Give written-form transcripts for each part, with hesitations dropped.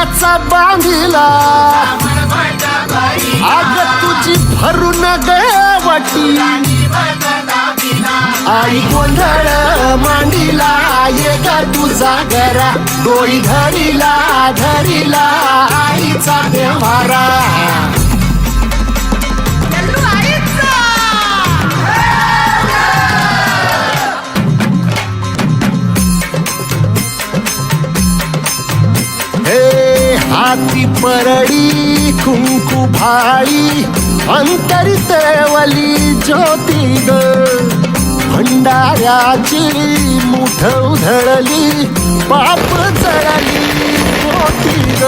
प्रेमाचा बांधिला आग तुझी भरून गवटी आई गोंधळ मांडीला ये ग तुझा घरा डोळी धरीला धरीला आईचा देवारा हाती परडी कुंकू भाई अंतरितवली ज्योती ग भंडाऱ्याची मुठ उधळली पाप जळली पोटी ग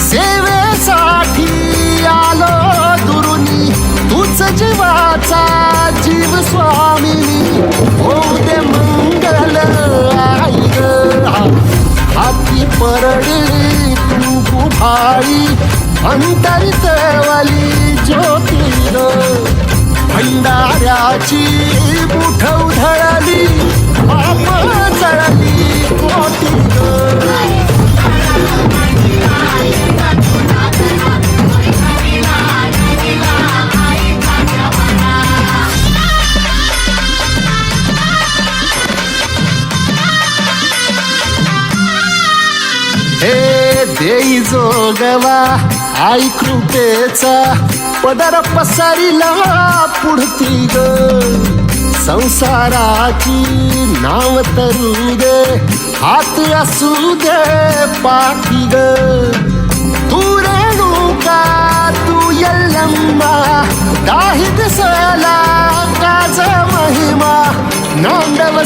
सेवेसाठी आलो दुरुनी तूच जीवाचा जीव स्वामिनी होऊ दे मंगल आई ग हाती परडी कुंकू भाई अंतरितवली ज्योती ग भंडाऱ्याची मुठ उधळली पाप जळली पोटी हे देई जोगवा आई कृपेचा पदर पसरिला पुढती ग संसाराची नाव तरू दे हात असू दे पाठी ग तू रेणुका तू यल्लम्मा काही दिसला काज महिमा नांदव